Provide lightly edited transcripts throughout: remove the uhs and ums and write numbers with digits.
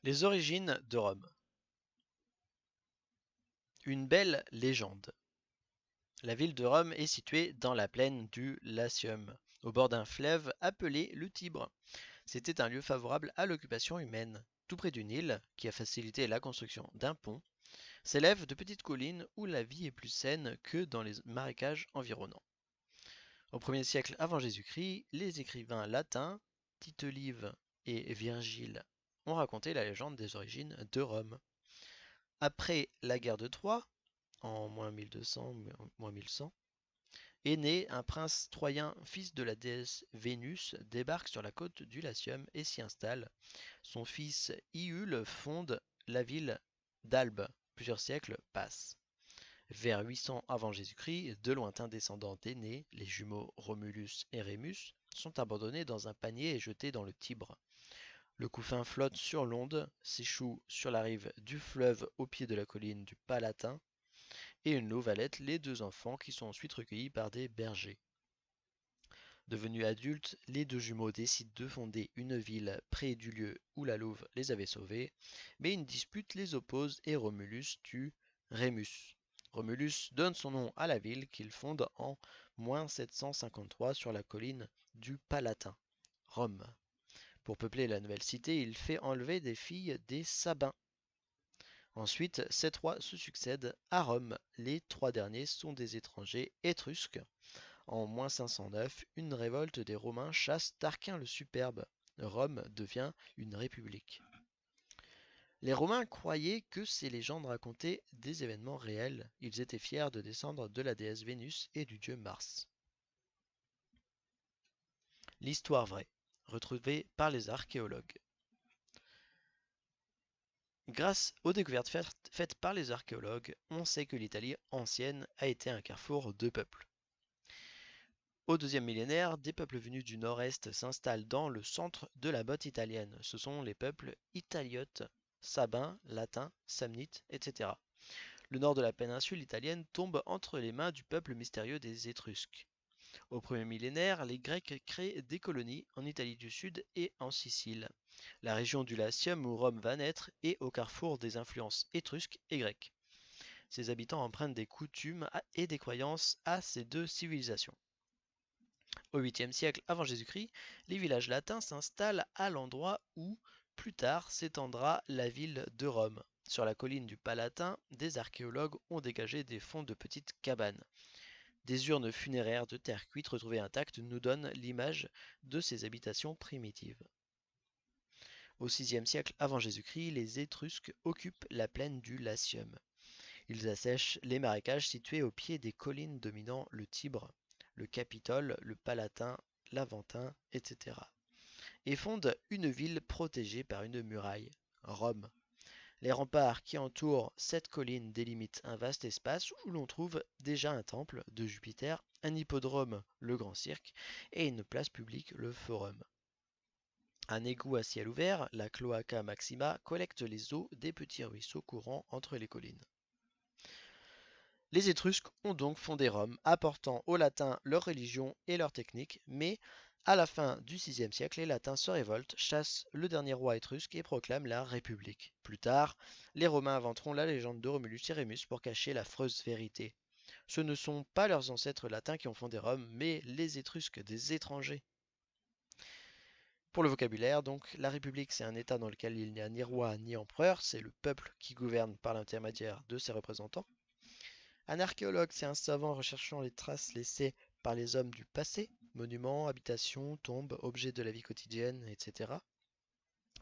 Les origines de Rome. Une belle légende. La ville de Rome est située dans la plaine du Latium, au bord d'un fleuve appelé le Tibre. C'était un lieu favorable à l'occupation humaine. Tout près du Nil, qui a facilité la construction d'un pont, s'élèvent de petites collines où la vie est plus saine que dans les marécages environnants. Au 1er siècle avant Jésus-Christ, les écrivains latins, Tite Live et Virgile, ont raconté la légende des origines de Rome. Après la guerre de Troie, en -1200, -1100, est né un prince troyen, fils de la déesse Vénus, débarque sur la côte du Latium et s'y installe. Son fils Iule fonde la ville d'Albe. Plusieurs siècles passent. Vers 800 avant Jésus-Christ, de lointains descendants d'Énée, les jumeaux Romulus et Rémus, sont abandonnés dans un panier et jetés dans le Tibre. Le couffin flotte sur l'onde, s'échoue sur la rive du fleuve au pied de la colline du Palatin, et une louve allaite les deux enfants qui sont ensuite recueillis par des bergers. Devenus adultes, les deux jumeaux décident de fonder une ville près du lieu où la louve les avait sauvés, mais une dispute les oppose et Romulus tue Rémus. Romulus donne son nom à la ville qu'il fonde en -753 sur la colline du Palatin, Rome. Pour peupler la nouvelle cité, il fait enlever des filles des Sabins. Ensuite, ces trois se succèdent à Rome. Les trois derniers sont des étrangers étrusques. En -509, une révolte des Romains chasse Tarquin le Superbe. Rome devient une république. Les Romains croyaient que ces légendes racontaient des événements réels. Ils étaient fiers de descendre de la déesse Vénus et du dieu Mars. L'histoire vraie, retrouvée par les archéologues. Grâce aux découvertes faites par les archéologues, on sait que l'Italie ancienne a été un carrefour de peuples. Au deuxième millénaire, des peuples venus du nord-est s'installent dans le centre de la botte italienne. Ce sont les peuples italiotes, sabins, latins, samnites, etc. Le nord de la péninsule italienne tombe entre les mains du peuple mystérieux des Étrusques. Au premier millénaire, les Grecs créent des colonies en Italie du Sud et en Sicile. La région du Latium où Rome va naître est au carrefour des influences étrusques et grecques. Ses habitants empruntent des coutumes et des croyances à ces deux civilisations. Au 8e siècle avant Jésus-Christ, les villages latins s'installent à l'endroit où, plus tard, s'étendra la ville de Rome. Sur la colline du Palatin, des archéologues ont dégagé des fonds de petites cabanes. Des urnes funéraires de terre cuite retrouvées intactes nous donnent l'image de ces habitations primitives. Au 6e siècle avant Jésus-Christ, les Étrusques occupent la plaine du Latium. Ils assèchent les marécages situés au pied des collines dominant le Tibre, le Capitole, le Palatin, l'Aventin, etc. et fondent une ville protégée par une muraille, Rome. Les remparts qui entourent cette colline délimitent un vaste espace où l'on trouve déjà un temple de Jupiter, un hippodrome, le Grand Cirque, et une place publique, le Forum. Un égout à ciel ouvert, la Cloaca Maxima, collecte les eaux des petits ruisseaux courant entre les collines. Les Étrusques ont donc fondé Rome, apportant aux Latins leur religion et leur technique, mais à la fin du VIe siècle, les Latins se révoltent, chassent le dernier roi étrusque et proclament la République. Plus tard, les Romains inventeront la légende de Romulus et Rémus pour cacher l'affreuse vérité. Ce ne sont pas leurs ancêtres latins qui ont fondé Rome, mais les Étrusques, des étrangers. Pour le vocabulaire, donc, la République, c'est un État dans lequel il n'y a ni roi ni empereur, c'est le peuple qui gouverne par l'intermédiaire de ses représentants. Un archéologue, c'est un savant recherchant les traces laissées par les hommes du passé, monuments, habitations, tombes, objets de la vie quotidienne, etc.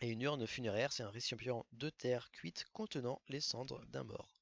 Et une urne funéraire, c'est un récipient de terre cuite contenant les cendres d'un mort.